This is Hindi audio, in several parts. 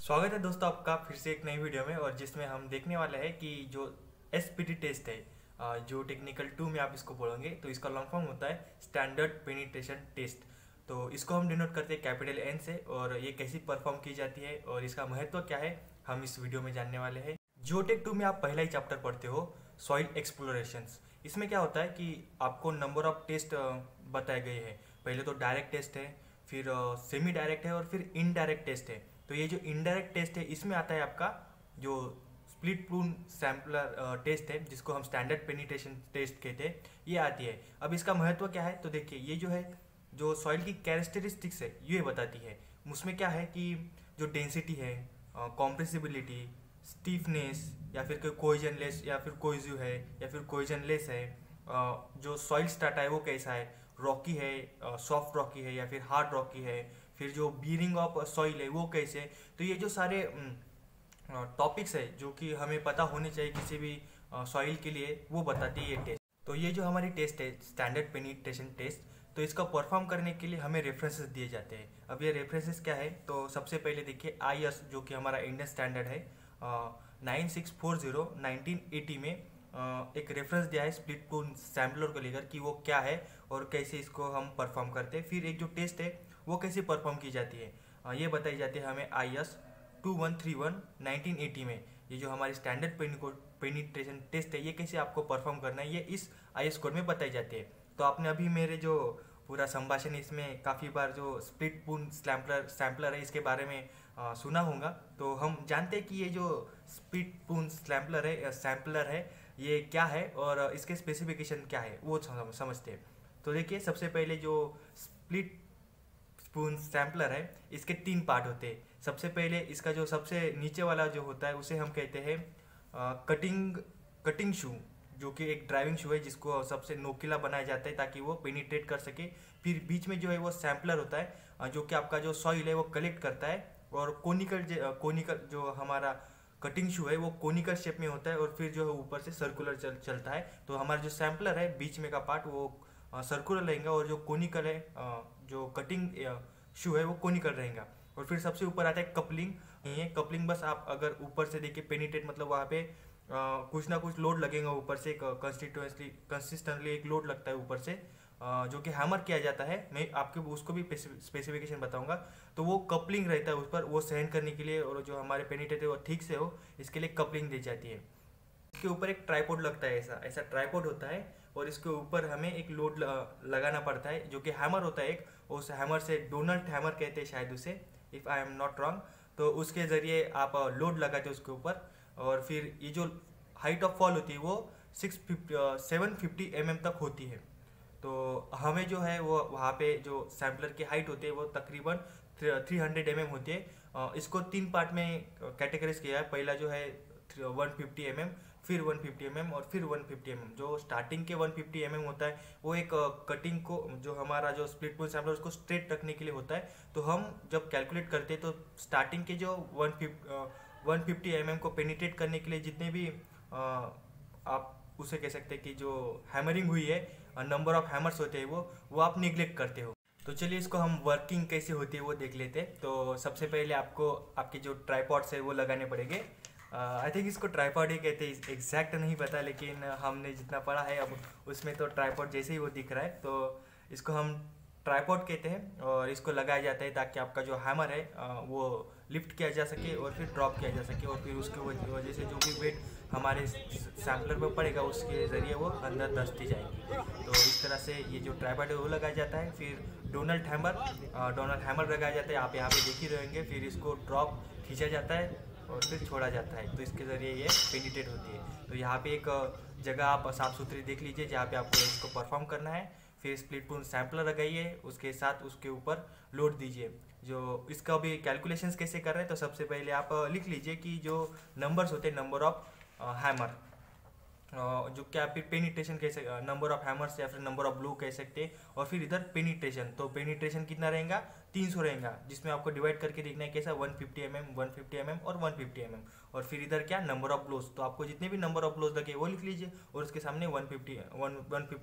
स्वागत है दोस्तों आपका फिर से एक नई वीडियो में। और जिसमें हम देखने वाले हैं कि जो एसपीटी टेस्ट है, जो टेक्निकल 2 में आप इसको बोलोगे तो इसका लॉन्ग फॉर्म होता है स्टैंडर्ड पेनिट्रेशन टेस्ट। तो इसको हम डिनोट करते हैं कैपिटल एन से। और ये कैसी परफॉर्म की जाती है और इसका महत्व क्या है हम इस वीडियो में जानने वाले हैं। जियोटेक 2 में आप पहला ही चैप्टर पढ़ते हो सॉइल एक्सप्लोरेशंस। इसमें क्या होता है कि आपको नंबर ऑफ टेस्ट बताए गए हैं। पहले तो डायरेक्ट टेस्ट है, फिर सेमी डायरेक्ट है और फिर इनडायरेक्ट टेस्ट है। तो ये जो इनडायरेक्ट टेस्ट है इसमें आता है आपका जो स्प्लिट प्रून सैम्पलर टेस्ट है, जिसको हम स्टैंडर्ड पेनिट्रेशन टेस्ट कहते हैं, ये आती है। अब इसका महत्व क्या है तो देखिए, ये जो है जो सॉइल की कैरेक्टरिस्टिक्स है ये बताती है। उसमें क्या है कि जो डेंसिटी है, कॉम्प्रेसिबिलिटी, स्टीफनेस, या फिर कोई कोइजनलेस या फिर कोइजिव है या फिर कोइजनलेस है, जो सॉइल स्टाटा है वो कैसा है, रॉकी है, सॉफ्ट रॉकी है या फिर हार्ड रॉकी है, फिर जो बीरिंग ऑफ सॉइल है वो कैसे। तो ये जो सारे टॉपिक्स है जो कि हमें पता होने चाहिए किसी भी सॉइल के लिए, वो बताती है ये टेस्ट। तो ये जो हमारी टेस्ट है स्टैंडर्ड पेनिट्रेशन टेस्ट, तो इसका परफॉर्म करने के लिए हमें रेफरेंसेस दिए जाते हैं। अब ये रेफरेंसेस क्या है तो सबसे पहले देखिए IS, जो कि हमारा इंडियन स्टैंडर्ड है, 9640 1980 में एक रेफरेंस दिया है स्प्लिट प्रून सैम्पलर को लेकर कि वो क्या है और कैसे इसको हम परफॉर्म करते हैं। फिर एक जो टेस्ट है वो कैसे परफॉर्म की जाती है, ये बताई जाती है हमें IS 2131 1980 में। ये जो हमारी स्टैंडर्ड पेनिट्रेशन टेस्ट है ये कैसे आपको परफॉर्म करना है, ये इस IS कोड में बताई जाती है। तो आपने अभी मेरे जो पूरा संभाषण इसमें काफ़ी बार जो स्प्लिट प्रून सैम्पलर है इसके बारे में सुना होगा। तो हम जानते हैं कि ये जो स्प्लिट प्रून सैम्पलर है ये क्या है और इसके स्पेसिफिकेशन क्या है वो समझते हैं। तो देखिए, सबसे पहले जो स्प्लिट स्पून सैम्पलर है इसके 3 पार्ट होते हैं। सबसे पहले इसका जो सबसे नीचे वाला जो होता है उसे हम कहते हैं कटिंग शू, जो कि एक ड्राइविंग शू है जिसको सबसे नोकीला बनाया जाता है ताकि वो पेनिट्रेट कर सके। फिर बीच में जो है वो सैम्पलर होता है जो कि आपका जो सॉइल है वो कलेक्ट करता है। और कोनिकल जो हमारा कटिंग शू है वो कोनिकल शेप में होता है और फिर जो है ऊपर से सर्कुलर चलता है। तो हमारा जो सैम्पलर है बीच में का पार्ट वो सर्कुलर रहेगा और जो कोनिकल है, जो कटिंग शू है वो कोनिकल रहेगा। और फिर सबसे ऊपर आता है कपलिंग। ये कपलिंग बस आप अगर ऊपर से देखिए पेनिट्रेट मतलब वहाँ पे कुछ ना कुछ लोड लगेगा ऊपर से, कंसिस्टेंटली एक लोड लगता है ऊपर से, जो कि हैमर किया जाता है। मैं आपको उसको भी स्पेसिफिकेशन बताऊंगा। तो वो कपलिंग रहता है उस पर, वो सहन करने के लिए और जो हमारे पेनिट्रेट है वो ठीक से हो इसके लिए कपलिंग दी जाती है। इसके ऊपर एक ट्राइपॉड लगता है, ऐसा ऐसा ट्राइपॉड होता है और इसके ऊपर हमें एक लोड लगाना पड़ता है जो कि हैमर होता है एक। उस हैमर से डोनल्ड हैमर कहते हैं शायद उसे, if I am not wrong. तो उसके ज़रिए आप लोड लगाते हो उसके ऊपर। और फिर ये जो हाइट ऑफ फॉल होती है वो 750 mm तक होती है। तो हमें जो है वो वहाँ पे जो सैम्पलर की हाइट होती है वो तकरीबन 300 mm होती है। इसको 3 पार्ट में कैटेगराइज किया है। पहला जो है 150 mm, फिर 150 mm और फिर 150 mm। जो स्टार्टिंग के 150 mm होता है वो एक कटिंग को, जो हमारा जो स्प्लिट प्रून सैम्पलर उसको स्ट्रेट रखने के लिए होता है। तो हम जब कैलकुलेट करते हैं तो स्टार्टिंग के जो 150 mm को पेनिट्रेट करने के लिए जितने भी आप उसे कह सकते हैं कि जो हैमरिंग हुई है, नंबर ऑफ हैमर्स होते हैं वो आप निगलेक्ट करते हो। तो चलिए इसको हम वर्किंग कैसे होती है वो देख लेते हैं। तो सबसे पहले आपको आपके जो ट्राइपॉड्स है वो लगाने पड़ेंगे। आई थिंक इसको ट्राइपॉड ही कहते हैं, एग्जैक्ट नहीं पता, लेकिन हमने जितना पढ़ा है अब उसमें तो ट्राइपॉड जैसे ही वो दिख रहा है। तो इसको हम ट्राइपॉड कहते हैं और इसको लगाया जाता है ताकि आपका जो हैमर है वो लिफ्ट किया जा सके और फिर ड्रॉप किया जा सके। और फिर उसके वजह से जो भी वेट हमारे सैम्पलर पर पड़ेगा उसके ज़रिए वो अंदर धंसती जाएगी। तो इस तरह से ये जो ट्राइपॉड है वो लगाया जाता है। फिर डोनल्ड हैमर लगाया जाता है, आप यहाँ पे देख ही रहेंगे। फिर इसको ड्रॉप खींचा जाता है और फिर छोड़ा जाता है, तो इसके ज़रिए ये पेनिट्रेट होती है। तो यहाँ पे एक जगह आप साफ़ सुथरी देख लीजिए जहाँ पे आपको इसको परफॉर्म करना है। फिर स्प्लिट प्रून सैम्पलर लगाइए, उसके साथ उसके ऊपर लोड दीजिए। जो इसका भी कैलकुलेशंस कैसे कर रहे हैं तो सबसे पहले आप लिख लीजिए कि जो नंबर्स होते हैं, नंबर ऑफ हैमर, जो क्या पेनिट्रेशन कैसे, नंबर ऑफ हैमर्स या फिर नंबर ऑफ ब्लो कह सकते हैं। और फिर इधर पेनिट्रेशन, तो पेनिट्रेशन कितना रहेगा 300 रहेगा, जिसमें आपको डिवाइड करके देखना है कैसा 150 mm, 150 mm और 150 mm। और फिर इधर क्या नंबर ऑफ ब्लोज, तो आपको जितने भी नंबर ऑफ ब्लोज लगे वो लिख लीजिए और उसके सामने 150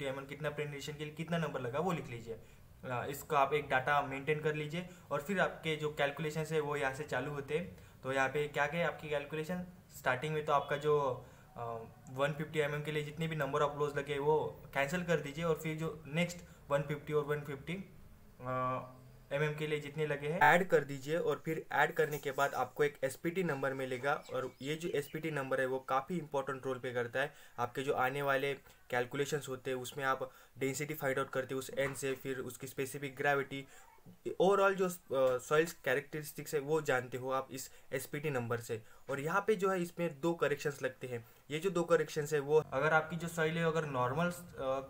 mm कितना पेनिट्रेशन के लिए कितना नंबर लगा वो लिख लीजिए। इसका आप एक डाटा मेंटेन कर लीजिए और फिर आपके जो कैलकुलेशन है वो यहाँ से चालू होते हैं। तो यहाँ पे क्या क्या है आपकी कैलकुलेशन, स्टार्टिंग में तो आपका जो 150 mm के लिए जितने भी नंबर ऑफ ब्लोज लगे वो कैंसिल कर दीजिए, और फिर जो नेक्स्ट 150 और 150 mm के लिए जितने लगे हैं ऐड कर दीजिए। और फिर ऐड करने के बाद आपको एक एसपीटी नंबर मिलेगा, और ये जो एसपीटी नंबर है वो काफ़ी इंपॉर्टेंट रोल पे करता है आपके जो आने वाले कैलकुलेशंस होते हैं। उसमें आप डेंसिटी फाइंड आउट करते हो उस एन से, फिर उसकी स्पेसिफिक ग्रेविटी, ओवरऑल जो सॉइल्स कैरेक्टरिस्टिक्स है वो जानते हो आप इस एसपीटी नंबर से। और यहाँ पे जो है इसमें 2 करेक्शंस लगते हैं। ये जो 2 करेक्शंस है वो, अगर आपकी जो सॉइल है अगर नॉर्मल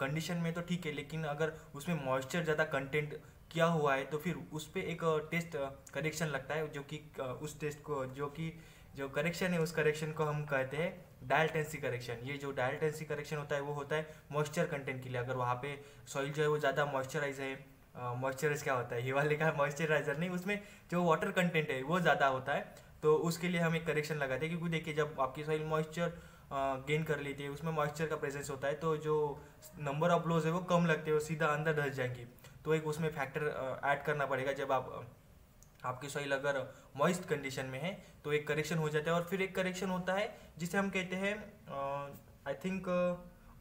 कंडीशन में तो ठीक है, लेकिन अगर उसमें मॉइस्चर ज़्यादा कंटेंट किया हुआ है तो फिर उस पर एक टेस्ट करेक्शन लगता है, जो कि उस टेस्ट को जो करेक्शन है उस करेक्शन को हम कहते हैं डायल्टेंसी करेक्शन। ये जो डायल्टेंसी करेक्शन होता है वो होता है मॉइस्चर कंटेंट के लिए। अगर वहाँ पे सॉइल जो है वो ज़्यादा मॉइस्चराइज है, मॉइस्चराइज क्या होता है, ये वाले का मॉइस्चराइजर नहीं, उसमें जो वाटर कंटेंट है वो ज़्यादा होता है, तो उसके लिए हम एक करेक्शन लगाते हैं। क्योंकि देखिए जब आपकी सॉइल मॉइस्चर गेन कर लेती है, उसमें मॉइस्चर का प्रेजेंस होता है, तो जो नंबर ऑफ ब्लोज है वो कम लगते हैं, वो सीधा अंदर धस जाएंगी। तो एक उसमें फैक्टर ऐड करना पड़ेगा। जब आपकी सॉइल अगर मॉइस्ट कंडीशन में है तो एक करेक्शन हो जाता है। और फिर एक करेक्शन होता है जिसे हम कहते हैं आई थिंक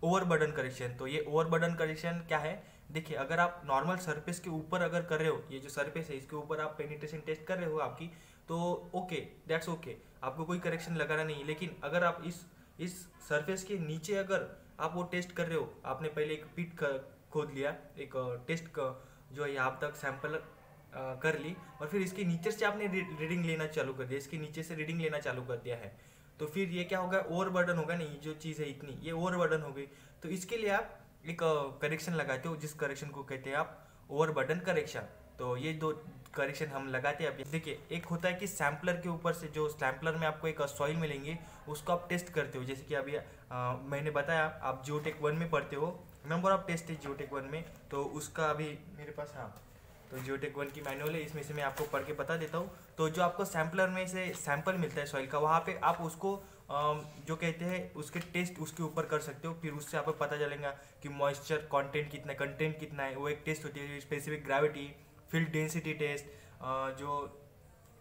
ओवरबर्डन करेक्शन। तो ये ओवरबर्डन करेक्शन क्या है, देखिए अगर आप नॉर्मल सरफेस के ऊपर अगर कर रहे हो, ये जो सरफेस है इसके ऊपर आप पेनिट्रेशन टेस्ट कर रहे हो आपकी, तो ओके दैट्स ओके, आपको कोई करेक्शन लगाना नहीं है। लेकिन अगर आप इस सरफेस के नीचे अगर आप वो टेस्ट कर रहे हो, आपने पहले एक पिट खोद लिया, एक टेस्ट जो है यहाँ तक सैंपल कर ली, और फिर इसके नीचे से आपने रीडिंग लेना चालू कर दिया, इसके नीचे से रीडिंग लेना चालू कर दिया है, तो फिर ये क्या होगा, ओवरबर्डन होगा नहीं, जो चीज़ है इतनी ये ओवरबर्डन हो गई। तो इसके लिए आप एक करेक्शन लगाते हो, जिस करेक्शन को कहते हैं आप ओवरबर्डन करेक्शन। तो ये 2 करेक्शन हम लगाते हैं। अब देखिए एक होता है कि सैम्पलर के ऊपर से, जो सैम्पलर में आपको एक सॉइल मिलेंगे उसको आप टेस्ट करते हो। जैसे कि अभी मैंने बताया आप जियोटेक 1 में पढ़ते हो, नंबर ऑफ टेस्ट है जियोटेक 1 में, तो उसका अभी मेरे पास, हाँ तो जियोटेक 1 की मैनुअल है, इसमें से मैं आपको पढ़ के बता देता हूँ। तो जो आपको सैम्पलर में से सैंपल मिलता है सॉइल का, वहाँ पे आप उसको जो कहते हैं उसके टेस्ट उसके ऊपर कर सकते हो। फिर उससे आपको पता चलेगा कि मॉइस्चर कंटेंट कितना है, वो एक टेस्ट होती है। Specific gravity, field density test, जो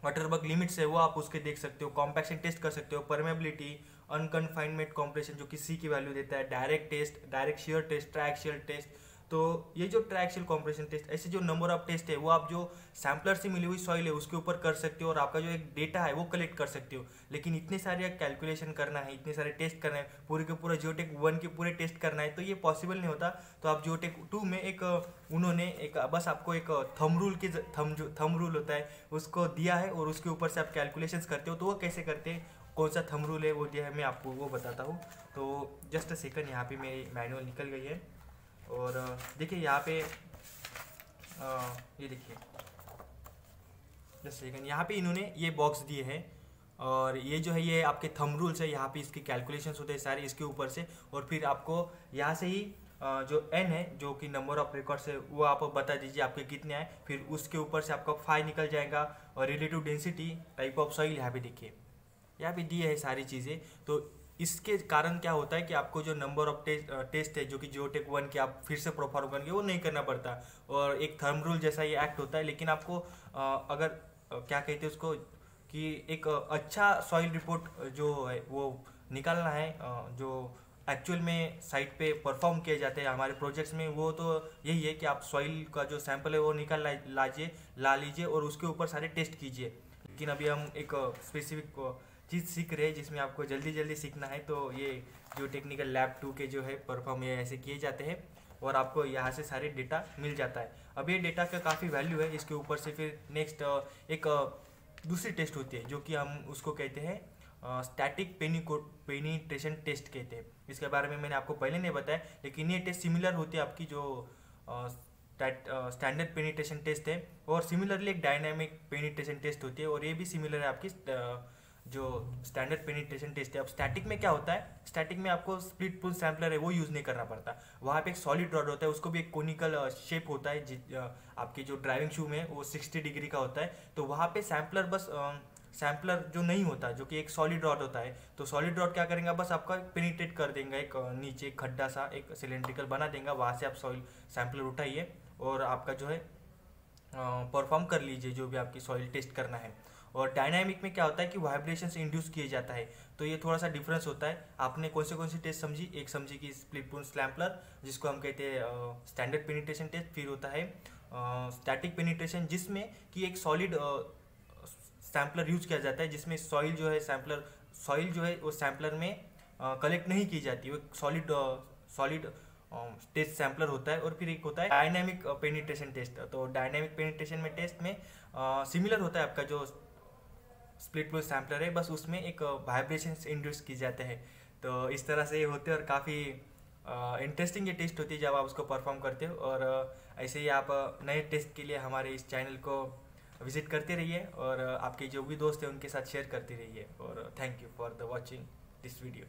वाटरबर्ग लिमिट्स है वो आप उसके देख सकते हो। कॉम्पैक्शन टेस्ट कर सकते हो, परमेबिलिटी, अनकन्फाइनमेंट कॉम्प्रेशन जो कि सी की वैल्यू देता है, direct test, direct shear test, triaxial test. तो ये जो ट्रायक्सियल कॉम्प्रेशन टेस्ट, ऐसे जो नंबर ऑफ टेस्ट है वो आप जो सैम्पलर से मिली हुई सॉइल है उसके ऊपर कर सकते हो, और आपका जो एक डेटा है वो कलेक्ट कर सकते हो। लेकिन इतने सारे कैलकुलेशन करना है, इतने सारे टेस्ट करना है, पूरे के पूरा जियोटेक 1 के पूरे टेस्ट करना है, तो ये पॉसिबल नहीं होता। तो आप जियोटेक 2 में एक उन्होंने एक बस आपको एक थम रूल होता है उसको दिया है, और उसके ऊपर से आप कैलकुलेशंस करते हो। तो वो कैसे करते हैं, कौन सा थम रूल है वो दिया है, मैं आपको वो बताता हूँ। तो जस्ट अ सेकंड, यहाँ पे मेरी मैनुअल निकल गई है, और देखिए यहाँ पे ये देखिए जस्ट सेकंड, यहाँ पे इन्होंने ये बॉक्स दिए हैं, और ये जो है ये आपके थंब रूल्स है, यहाँ पे इसके कैलकुलेशंस होते हैं सारे इसके ऊपर से। और फिर आपको यहाँ से ही जो एन है जो कि नंबर ऑफ रिकॉर्ड्स है वो आप बता दीजिए आपके कितने आए, फिर उसके ऊपर से आपका फाई निकल जाएगा। और relative density, type of soil, यहाँ पे देखिए यहाँ पे दिए है सारी चीज़ें। तो इसके कारण क्या होता है कि आपको जो नंबर ऑफ टेस्ट है जो कि जियोटेक 1 के आप फिर से परफॉर्म करेंगे वो नहीं करना पड़ता, और एक थर्म रूल जैसा ये एक्ट होता है। लेकिन आपको अगर क्या कहते हैं उसको कि एक अच्छा सॉइल रिपोर्ट जो है वो निकालना है, जो एक्चुअल में साइट पे परफॉर्म किए जाते हैं हमारे प्रोजेक्ट्स में, वो तो यही है कि आप सॉइल का जो सैंपल है वो निकाल ला लीजिए और उसके ऊपर सारे टेस्ट कीजिए। लेकिन अभी हम एक स्पेसिफिक चीज़ सीख रहे हैं जिसमें आपको जल्दी जल्दी सीखना है, तो ये जो टेक्निकल लैब 2 के जो है परफॉर्म ये ऐसे किए जाते हैं, और आपको यहाँ से सारे डेटा मिल जाता है। अब ये डेटा का काफ़ी वैल्यू है, इसके ऊपर से फिर नेक्स्ट एक दूसरी टेस्ट होती है जो कि हम उसको कहते हैं स्टैटिक पेनिट्रेशन टेस्ट कहते हैं। इसके बारे में मैंने आपको पहले नहीं बताया, लेकिन ये टेस्ट सिमिलर होती है आपकी जो स्टैंडर्ड पेनिट्रेशन टेस्ट है, और सिमिलरली एक डायनामिक पेनिट्रेशन टेस्ट होती है, और ये भी सिमिलर है आपकी जो स्टैंडर्ड पेनिट्रेशन टेस्ट है। अब स्टैटिक में क्या होता है, स्टैटिक में आपको स्प्लिट पुल सैम्पलर है वो यूज़ नहीं करना पड़ता। वहाँ पे एक सॉलिड रॉड होता है, उसको भी एक कोनिकल शेप होता है, आपकी जो ड्राइविंग शू में वो 60 डिग्री का होता है। तो वहाँ पे सैम्पलर बस सैम्पलर जो नहीं होता, जो कि एक सॉलिड रॉड होता है, तो सॉलिड रॉड क्या करेंगे, बस आपका पेनिट्रेट कर देंगे, एक नीचे एक खड्डा सा एक सिलेंड्रिकल बना देंगे, वहाँ से आप सॉइल सैम्पलर उठाइए और आपका जो है परफॉर्म कर लीजिए जो भी आपकी सॉइल टेस्ट करना है। और डायनामिक में क्या होता है कि वाइब्रेशन से इंड्यूस किया जाता है। तो ये थोड़ा सा डिफरेंस होता है। आपने कौन सी टेस्ट समझी, एक समझी कि स्प्लिट पुल सैम्पलर जिसको हम कहते हैं स्टैंडर्ड पेनिट्रेशन टेस्ट, फिर होता है स्टैटिक पेनिट्रेशन जिसमें कि एक सॉलिड सैम्पलर यूज किया जाता है, जिसमें सॉइल जो है वो सैम्पलर में कलेक्ट नहीं की जाती, वो सॉलिड टेस्ट सैम्पलर होता है। और फिर एक होता है डायनामिक पेनिट्रेशन टेस्ट। तो डायनामिक पेनिट्रेशन में टेस्ट में सिमिलर होता है आपका जो स्प्लिट पुल सैम्पलर है, बस उसमें एक वाइब्रेशन इंड्यूस की जाते हैं। तो इस तरह से ये होते हैं और काफ़ी इंटरेस्टिंग ये टेस्ट होती है जब आप उसको परफॉर्म करते हो। और ऐसे ही आप नए टेस्ट के लिए हमारे इस चैनल को विजिट करते रहिए और आपके जो भी दोस्त हैं उनके साथ शेयर करते रहिए। और thank you for the watching this video.